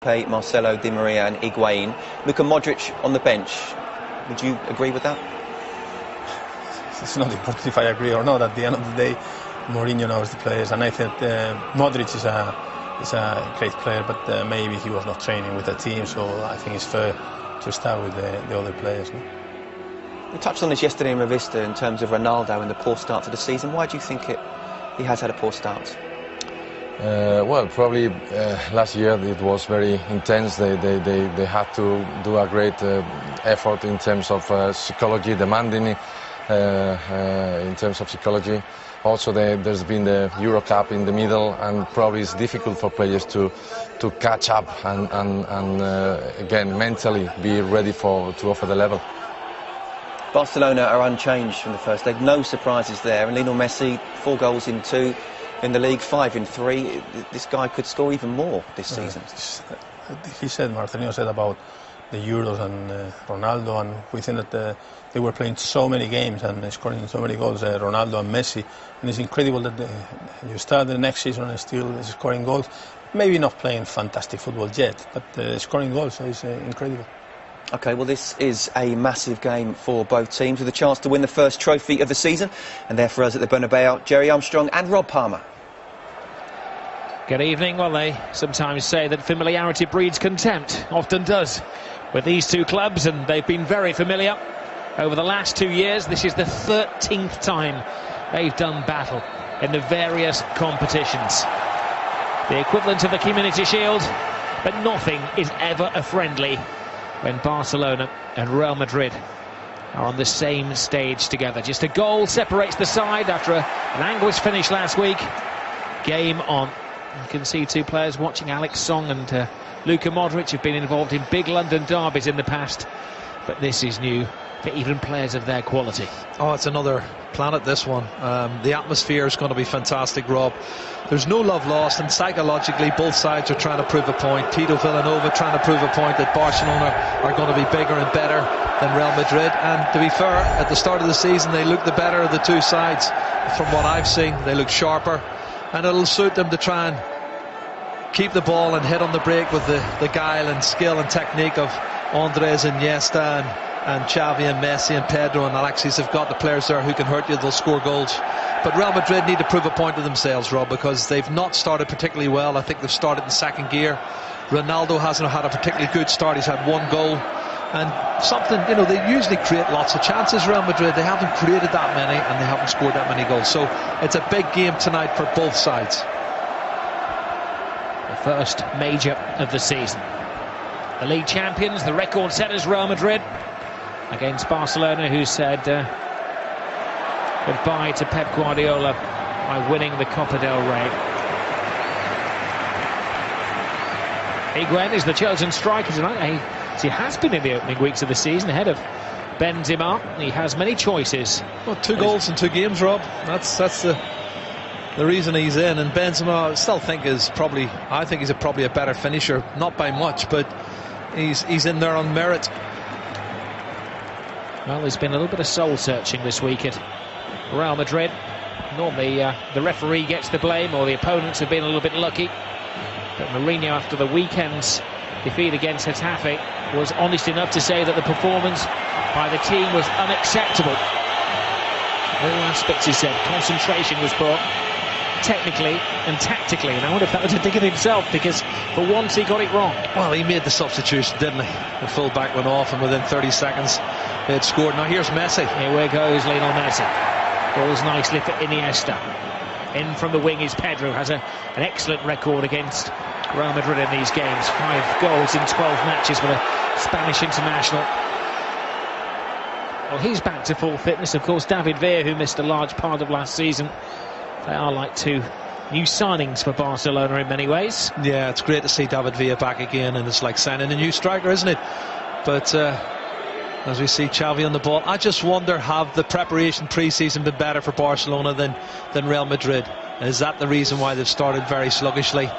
Mbappe, Marcelo, Di Maria and Higuain. Luka Modric on the bench. Would you agree with that? It's not important if I agree or not. At the end of the day, Mourinho knows the players, and I think Modric is a great player, but maybe he was not training with the team, so I think it's fair to start with the other players. No? We touched on this yesterday in Revista in terms of Ronaldo and the poor start to the season. Why do you think he has had a poor start? Well, probably last year it was very intense. They had to do a great effort in terms of psychology, demanding in terms of psychology. Also, there's been the Euro Cup in the middle, and probably it's difficult for players to catch up and again mentally be ready to offer the level. Barcelona are unchanged from the first leg. No surprises there. And Lionel Messi, 4 goals in 2 in the league, 5 in 3. This guy could score even more this season. Marcelino said about the Euros and Ronaldo, and we think that they were playing so many games and scoring so many goals, Ronaldo and Messi, and it's incredible that you start the next season and still scoring goals. Maybe not playing fantastic football yet, but scoring goals is incredible. OK, well, this is a massive game for both teams, with a chance to win the first trophy of the season. And there for us at the Bernabeu, Jerry Armstrong and Rob Palmer. Good evening. Well, they sometimes say that familiarity breeds contempt. Often does with these two clubs, and they've been very familiar over the last 2 years. This is the 13th time they've done battle in the various competitions. The equivalent of the Community Shield, but nothing is ever a friendly when Barcelona and Real Madrid are on the same stage together. Just a goal separates the side after an anguished finish last week. Game on. You can see two players watching, Alex Song and Luka Modric, have been involved in big London derbies in the past, but this is new for even players of their quality. Oh, it's another planet, this one. The atmosphere is going to be fantastic, Rob. There's no love lost, and psychologically both sides are trying to prove a point. Tito Villanova trying to prove a point that Barcelona are going to be bigger and better than Real Madrid, and to be fair, at the start of the season they look the better of the two sides. From what I've seen, they look sharper, and it'll suit them to try and keep the ball and hit on the break with the guile and skill and technique of Andres, Iniesta and Xavi and Messi and Pedro and Alexis. Have got the players there who can hurt you, they'll score goals. But Real Madrid need to prove a point to themselves, Rob, because they've not started particularly well. I think they've started in second gear. Ronaldo hasn't had a particularly good start. He's had 1 goal. And something, you know, they usually create lots of chances, Real Madrid. They haven't created that many, and they haven't scored that many goals. So it's a big game tonight for both sides. The first major of the season. The league champions, the record setters Real Madrid, against Barcelona, who said goodbye to Pep Guardiola by winning the Copa del Rey. Higuain is the chosen striker tonight. He has been in the opening weeks of the season ahead of Benzema. He has many choices. Well, 2 goals in 2 games, Rob. That's the reason he's in. And Benzema, I still think I think he's probably a better finisher, not by much, but he's in there on merit. Well, there's been a little bit of soul searching this week at Real Madrid. Normally the referee gets the blame, or the opponents have been a little bit lucky. But Mourinho, after the weekend's defeat against Getafe, was honest enough to say that the performance by the team was unacceptable. All aspects, he said. Concentration was poor, technically and tactically, and I wonder if that was a dig at himself, because for once he got it wrong. Well, he made the substitution, didn't he? The full-back went off, and within 30 seconds they had scored. Now here's Messi. Here goes Lionel Messi. Balls nicely for Iniesta. In from the wing is Pedro, has an excellent record against Real Madrid in these games. 5 goals in 12 matches for the Spanish international. Well, he's back to full fitness. Of course, David Villa, who missed a large part of last season. They are like 2 new signings for Barcelona in many ways. Yeah, it's great to see David Villa back again, and it's like signing a new striker, isn't it? But as we see Xavi on the ball, I just wonder, have the preparation pre-season been better for Barcelona than Real Madrid? Is that the reason why they've started very sluggishly?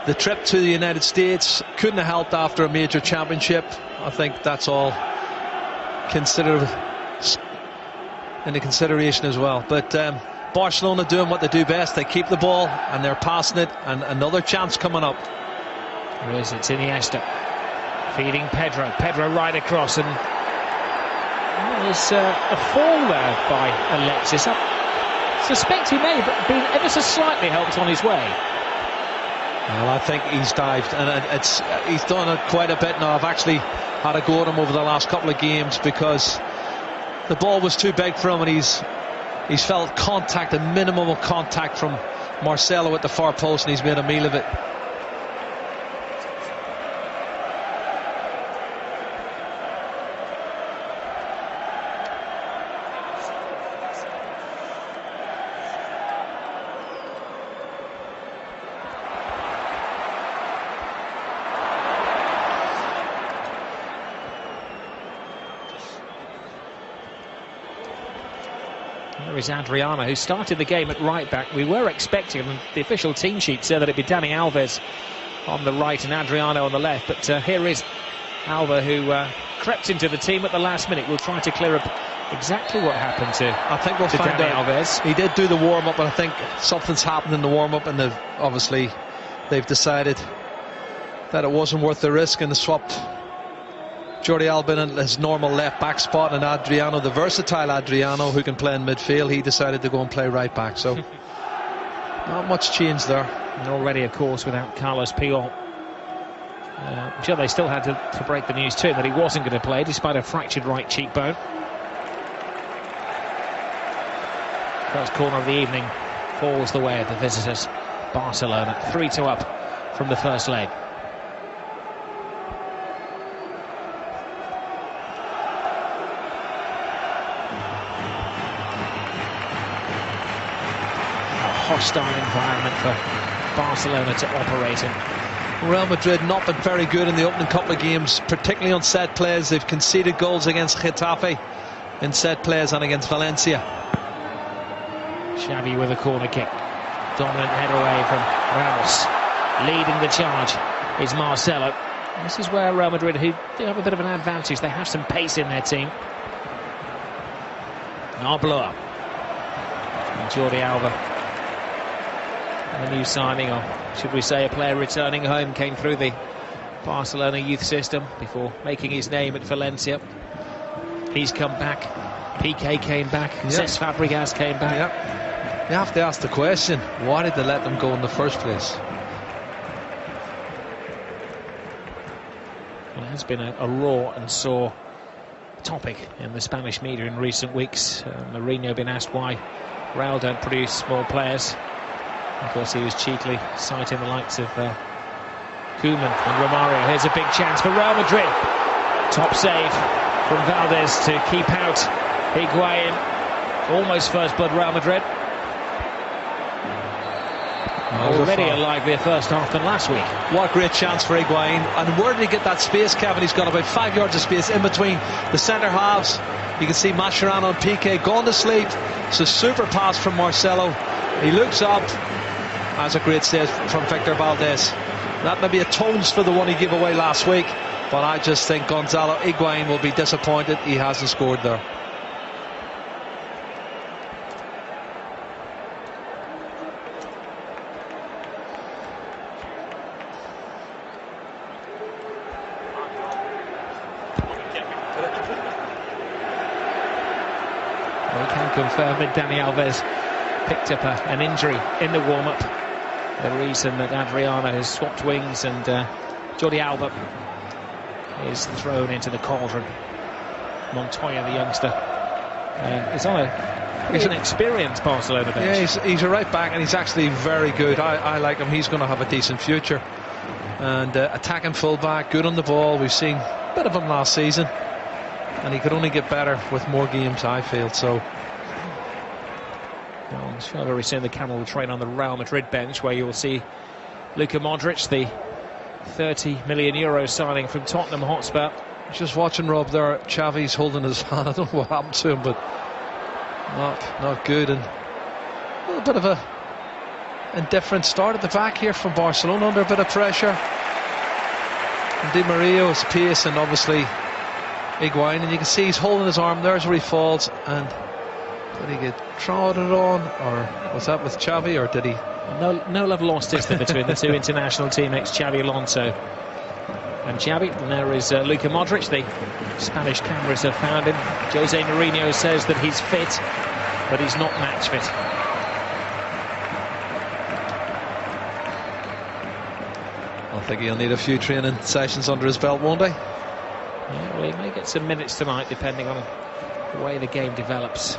The trip to the United States couldn't have helped after a major championship. I think that's all into consideration as well. But Barcelona doing what they do best. They keep the ball and they're passing it, and another chance coming up. There is, it's Iniesta. Feeding Pedro. Pedro right across, and there's a fall there by Alexis. I suspect he may have been ever so slightly helped on his way. Well, I think he's dived, and he's done it quite a bit now. I've actually had a go at him over the last couple of games because the ball was too big for him, and he's felt contact, a minimum of contact from Marcelo at the far post, and he's made a meal of it. There is Adriano, who started the game at right back. We were expecting, and the official team sheet said that it'd be Dani Alves on the right and Adriano on the left, but here is Alva, who crept into the team at the last minute. We'll try to clear up exactly what happened to I think we'll find Dani out. Alves. He did do the warm-up, and I think something's happened in the warm-up, and obviously they've decided that it wasn't worth the risk, and they swapped Jordi Alba in his normal left back spot, and Adriano, the versatile Adriano who can play in midfield, he decided to go and play right back. So not much change there. And already, of course, without Carlos Puyol. I'm sure they still had to break the news to him that he wasn't going to play despite a fractured right cheekbone. First corner of the evening falls the way of the visitors. Barcelona 3-2 up from the first leg. Hostile environment for Barcelona to operate in. Real Madrid not been very good in the opening couple of games, particularly on set plays. They've conceded goals against Getafe in set plays and against Valencia. Xavi with a corner kick. Dominant head away from Ramos. Leading the charge is Marcelo. This is where Real Madrid, who do have a bit of an advantage, they have some pace in their team. Arbeloa. And Jordi Alba. A new signing, or should we say a player returning home, came through the Barcelona youth system before making his name at Valencia. He's come back. Piqué came back. Yep. Cesc Fabregas came back. Yep. You have to ask the question, why did they let them go in the first place? Well, it has been a raw and sore topic in the Spanish media in recent weeks. Mourinho been asked why Real don't produce more players. Of course, he was cheekily citing the likes of Koeman and Romario. Here's a big chance for Real Madrid. Top save from Valdez to keep out Higuain. Almost first blood Real Madrid. Already a livelier first half than last week. What a great chance for Higuain. And where did he get that space, Kevin? He's got about 5 yards of space in between the centre halves. You can see Mascherano and Piqué gone to sleep. It's a super pass from Marcelo. He looks up. That's a great save from Victor Valdez. That maybe atones for the one he gave away last week, but I just think Gonzalo Higuain will be disappointed he hasn't scored there. We can confirm that Dani Alves picked up an injury in the warm-up. The reason that Adriano has swapped wings and Jordi Alba is thrown into the cauldron. Montoya, the youngster, is on he's an experienced Barcelona bench. Yeah, he's a right back, and he's actually very good. I like him. He's going to have a decent future. And attacking full-back, good on the ball. We've seen a bit of him last season, and he could only get better with more games, I feel. So I'm sure I've already seen the camera will train on the Real Madrid bench, where you will see Luka Modric, the €30 million signing from Tottenham Hotspur. Just watching Rob there, Xavi's holding his hand. I don't know what happened to him, but not good. And a little bit of a indifferent start at the back here from Barcelona, under a bit of pressure. And Di Maria's pace, and obviously Higuain, and you can see he's holding his arm. There's where he falls, and Did he get trotted on, or was that with Xavi, or did he? No love lost, is there, between the two international teammates, Xavi Alonso and Xavi. And there is Luka Modric. The Spanish cameras have found him. Jose Mourinho says that he's fit, but he's not match fit. I think he'll need a few training sessions under his belt, won't he? Yeah, well, he may get some minutes tonight, depending on the way the game develops.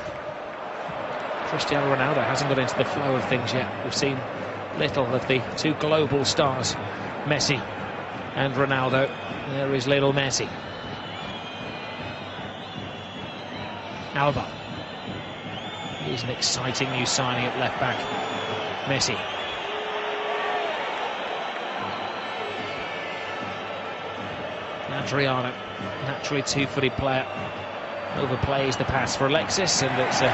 Cristiano Ronaldo hasn't got into the flow of things yet. We've seen little of the two global stars, Messi and Ronaldo. There is Lionel Messi. Alba. He's an exciting new signing at left back. Messi. Adriano, naturally two-footed player, overplays the pass for Alexis, and it's a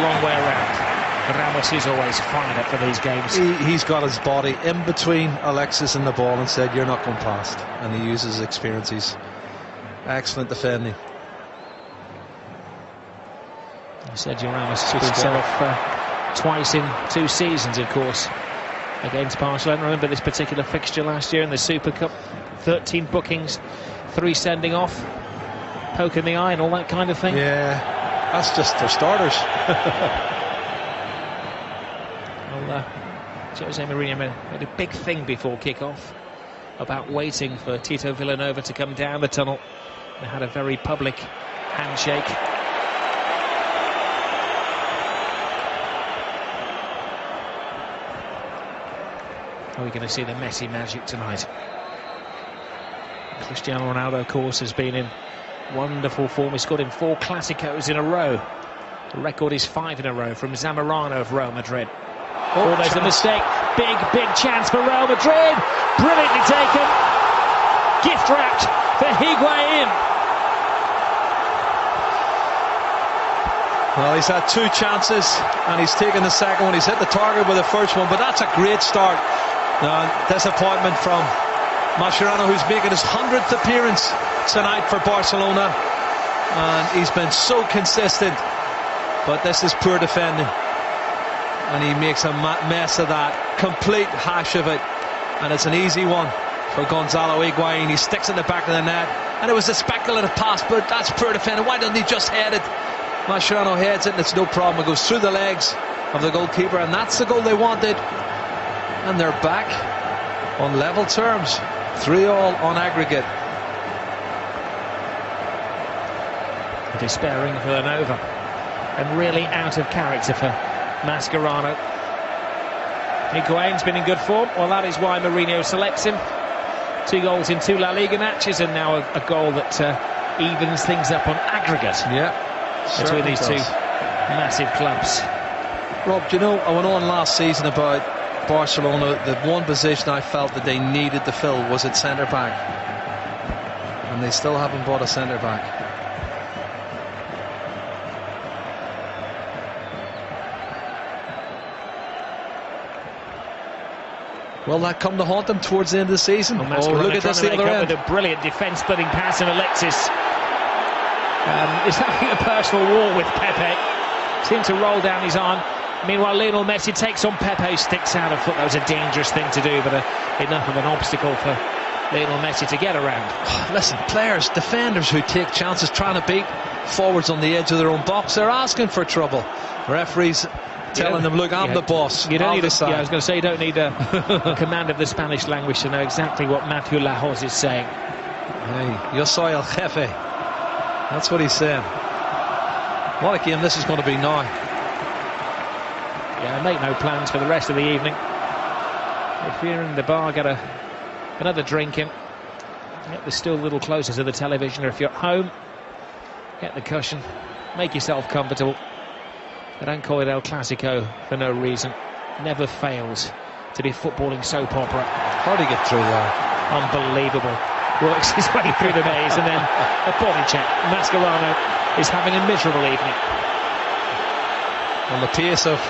long way around. Ramos is always fired up for these games. He's got his body in between Alexis and the ball and said, "You're not going past," and he uses his experience. He's excellent defending. Sergio Ramos took himself twice in 2 seasons, of course, against Barcelona. Remember this particular fixture last year in the Super Cup? 13 bookings, 3 sending off, poke in the eye and all that kind of thing. Yeah, that's just for starters. Well, Jose Mourinho made a big thing before kick-off about waiting for Tito Villanova to come down the tunnel. They had a very public handshake. Are we going to see the Messi magic tonight? Cristiano Ronaldo, of course, has been in wonderful form. He scored in 4 Clásicos in a row. The record is 5 in a row from Zamorano of Real Madrid. Oh, there's a mistake. Big chance for Real Madrid. Brilliantly taken. Gift wrapped for Higuain. Well, he's had 2 chances and he's taken the second one. He's hit the target with the first one, but that's a great start. Disappointment from Mascherano, who's making his 100th appearance tonight for Barcelona, and he's been so consistent, but this is poor defending, and he makes a mess of that, complete hash of it, and it's an easy one for Gonzalo Higuain. He sticks in the back of the net, and it was a speculative pass, but that's poor defending. Why doesn't he just head it? Mascherano heads it and it's no problem. It goes through the legs of the goalkeeper, and that's the goal they wanted, and they're back on level terms, 3-3 on aggregate. Despairing Villanova, and really out of character for Mascherano. Higuain's been in good form. Well, that is why Mourinho selects him. 2 goals in 2 La Liga matches, and now a goal that evens things up on aggregate. Yeah, between these 2 massive clubs. Rob, do you know, I went on last season about Barcelona. The one position I felt that they needed to fill was at centre back, and they still haven't bought a centre back. Will that come to haunt them towards the end of the season? Well, look at this, the other end. With a brilliant defence-splitting pass, and Alexis is having a personal war with Pepe. Seemed to roll down his arm. Meanwhile, Lionel Messi takes on Pepe, sticks out. I thought that was a dangerous thing to do, but enough of an obstacle for Lionel Messi to get around. Listen, players, defenders who take chances trying to beat forwards on the edge of their own box, they're asking for trouble. Referees telling them, look, I'm the boss. You don't need I was going to say, you don't need a command of the Spanish language to know exactly what Matthew Lahoz is saying. Hey, yo soy el jefe. That's what he's saying. What a game this is going to be now. Yeah, make no plans for the rest of the evening. If you're in the bar, get another drink in. Get the stool a little closer to the television, or if you're at home, get the cushion, make yourself comfortable. They don't call it El Clasico for no reason. Never fails to be footballing soap opera. How do you get through that? Unbelievable. Works his way through the maze, and then a body check. Mascherano is having a miserable evening. Well, the pace of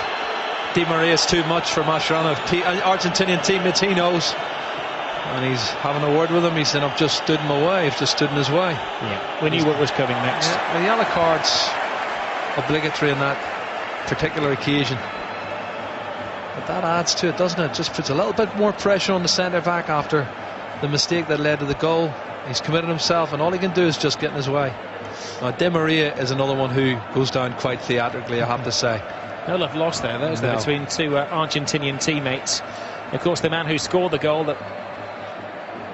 Di Maria is too much for Mascherano. Argentinian teammates, he knows. And he's having a word with him. He said, I've just stood in my way. I've just stood in his way. Yeah, we knew what was coming next. Yeah, the yellow card's obligatory in that. particular occasion. But that adds to it, doesn't it? Just puts a little bit more pressure on the centre-back after the mistake that led to the goal. He's committed himself, and all he can do is just get in his way. Now, Di Maria is another one who goes down quite theatrically, I have to say. No love lost there, though, is there, between two Argentinian teammates. Of course, the man who scored the goal that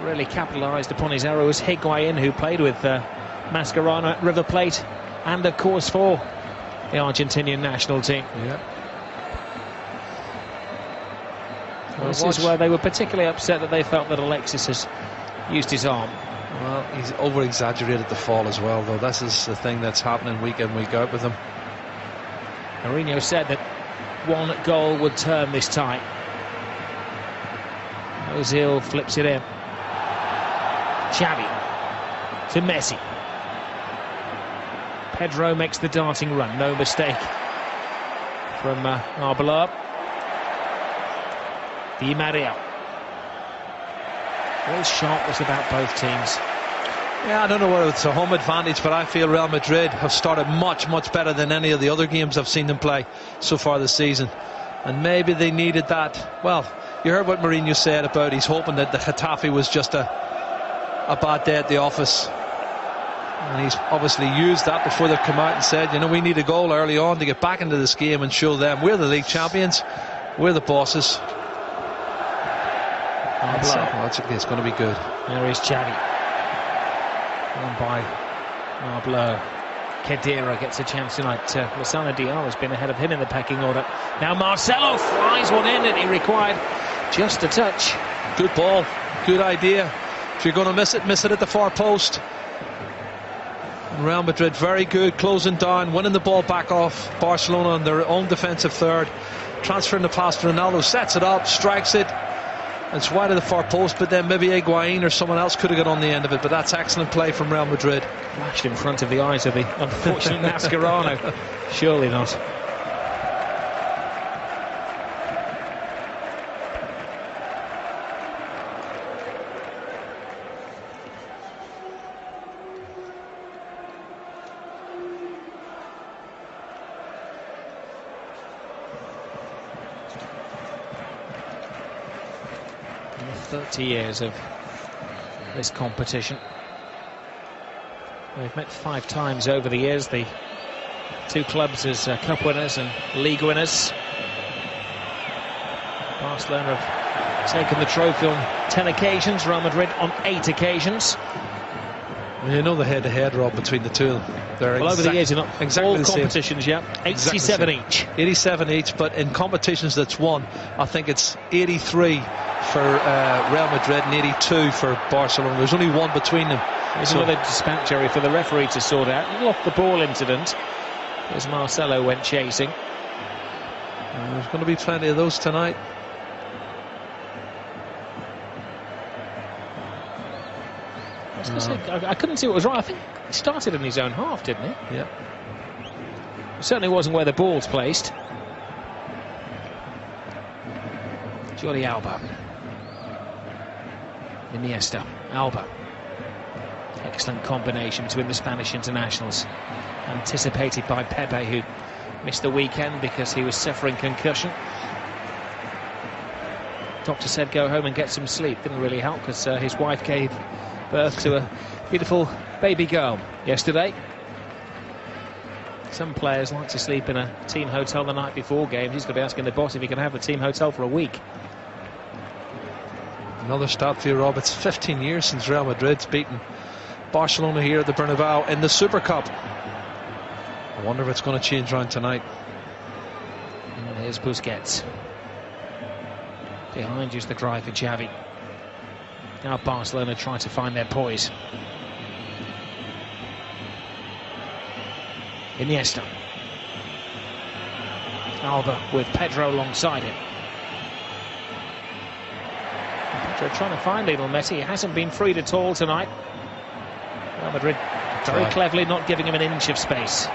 really capitalised upon his error was Higuain, who played with Mascherano at River Plate, and of course for the Argentinian national team. Yeah. Well, this is where they were particularly upset that they felt that Alexis has used his arm. Well, he's over-exaggerated the fall as well, though. This is the thing that's happening week in, week out with him. Mourinho said that one goal would turn this tie. Ozil flips it in. Xavi to Messi. Pedro makes the darting run, no mistake from Arbeloa. Di Maria. All sharpness about both teams. Yeah, I don't know whether it's a home advantage, but I feel Real Madrid have started much, much better than any of the other games I've seen them play so far this season. And maybe they needed that. Well, you heard what Mourinho said about he's hoping that the Getafe was just a bad day at the office. And he's obviously used that before they've come out and said, you know, we need a goal early on to get back into this game and show them we're the league champions, we're the bosses. Logically, it's going to be good. There is Xavi. Won by Arbeloa. Khedira gets a chance tonight. Lozano Diarra has been ahead of him in the pecking order. Now Marcelo flies one in, and he required just a touch. Good ball, good idea. If you're going to miss it at the far post. And Real Madrid very good, closing down, winning the ball back off Barcelona on their own defensive third. Transferring the pass to Ronaldo, sets it up, strikes it. It's wide of the far post, but then maybe Higuain or someone else could have got on the end of it. But that's excellent play from Real Madrid. Flashed in front of the eyes of the unfortunate Mascherano. Surely not. In the 30 years of this competition, they've met 5 times over the years, the two clubs as cup winners and league winners. Barcelona have taken the trophy on 10 occasions, Real Madrid on 8 occasions. Well, you know the head-to-head, Rob, between the two. They're well, over the years, exactly all the competitions, same. yeah, 87 each. 87 each, but in competitions that's won, I think it's 83 for Real Madrid and 82 for Barcelona. There's only one between them. There's another dispatch, Jerry, for the referee to sort out. A little off the ball incident as Marcelo went chasing. And there's going to be plenty of those tonight. I couldn't see what was wrong. I think he started in his own half, didn't he? Yeah. It certainly wasn't where the ball's placed. Jordi Alba. Iniesta. Alba. Excellent combination between the Spanish internationals. Anticipated by Pepe, who missed the weekend because he was suffering concussion. Doctor said go home and get some sleep. Didn't really help because his wife gave birth to a beautiful baby girl yesterday. Some players like to sleep in a team hotel the night before games. He's going to be asking the boss if he can have the team hotel for a week. Another stat for you, Rob. It's 15 years since Real Madrid's beaten Barcelona here at the Bernabeu in the Super Cup. I wonder if it's going to change around tonight. And here's Busquets. Behind you's the drive for Xavi. Now Barcelona try to find their poise. Iniesta. Alba with Pedro alongside him. Pedro trying to find Lionel Messi. He hasn't been freed at all tonight. Real Madrid very cleverly not giving him an inch of space.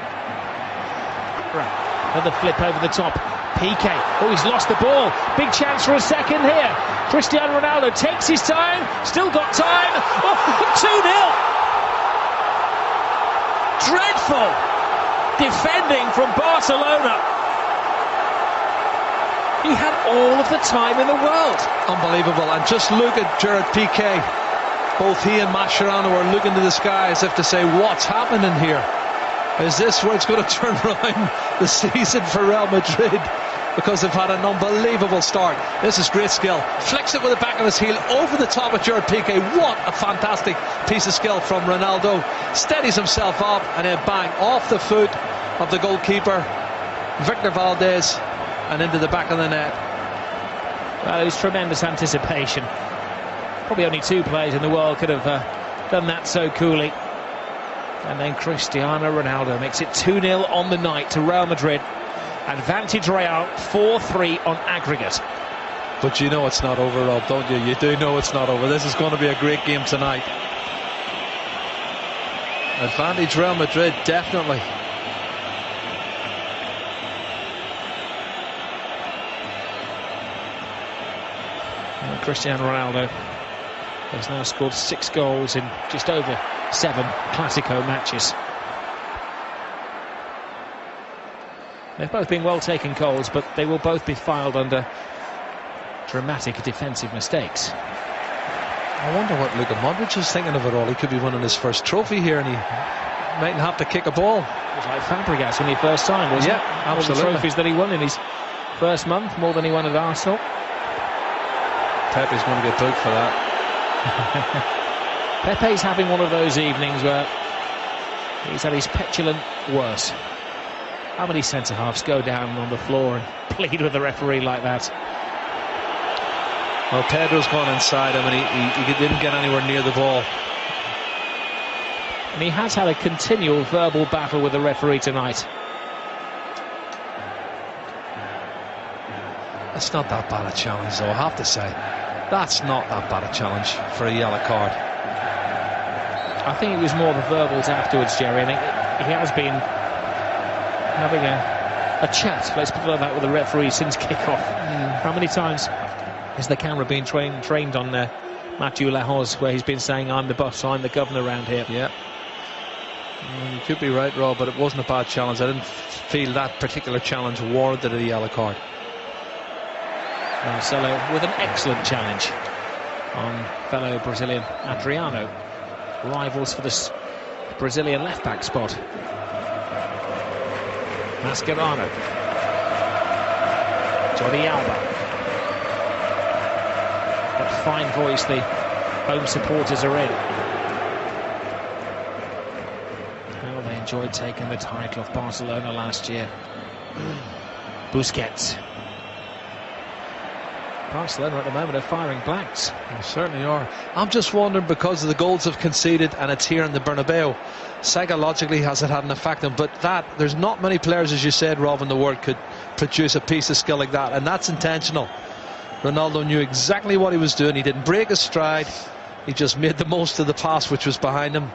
Another flip over the top. Piqué. Oh, he's lost the ball. Big chance for a second here. Cristiano Ronaldo takes his time. Still got time. Oh, 2-0. Dreadful defending from Barcelona. He had all of the time in the world. Unbelievable. And just look at Gerard Piqué. Both he and Mascherano are looking to the sky as if to say, what's happening here? Is this where it's going to turn around the season for Real Madrid? Because they've had an unbelievable start. This is great skill. Flicks it with the back of his heel over the top of Gerard Piqué. What a fantastic piece of skill from Ronaldo. Steadies himself up and then bang, off the foot of the goalkeeper, Victor Valdez, and into the back of the net. Well, it was tremendous anticipation. Probably only 2 players in the world could have done that so coolly. And then Cristiano Ronaldo makes it 2-0 on the night to Real Madrid. Advantage Real 4-3 on aggregate. But you know it's not over, Rob, don't you? You do know it's not over. This is going to be a great game tonight. Advantage Real Madrid, definitely. And Cristiano Ronaldo has now scored 6 goals in just over 7 Clasico matches. They've both been well-taken goals, but they will both be filed under dramatic defensive mistakes. I wonder what Luka Modric is thinking of it all. He could be winning his first trophy here, and he mightn't have to kick a ball. It was like Fabregas when he first signed, wasn't it? Absolutely. All the trophies that he won in his first month, more than he won at Arsenal. Pepe's going to get booked for that. Pepe's having one of those evenings where he's at his petulant worst. How many centre-halves go down on the floor and plead with the referee like that? Well, Pedro's gone inside him and he didn't get anywhere near the ball. And he has had a continual verbal battle with the referee tonight. That's not that bad a challenge, though, I have to say. That's not that bad a challenge for a yellow card. I think it was more the verbals afterwards, Jerry, and he has been having a chat, let's put it like that, with the referee since kick-off. How many times has the camera been trained on Mathieu Lahoz, where he's been saying, I'm the boss, I'm the governor around here? Yeah. You could be right, Rob, but it wasn't a bad challenge. I didn't feel that particular challenge warranted a yellow card. Marcelo with an excellent challenge on fellow Brazilian Adriano. Rivals for the Brazilian left-back spot. Mascherano. Jordi Alba. That fine voice the home supporters are in. How they enjoyed taking the title of Barcelona last year. Busquets. Barcelona at the moment are firing blanks. They certainly are. I'm just wondering, because of the goals they've conceded and it's here in the Bernabeu, psychologically has it had an effect on them? But there's not many players, as you said, Rob, in the world could produce a piece of skill like that, and that's intentional. Ronaldo knew exactly what he was doing. He didn't break his stride. He just made the most of the pass which was behind him,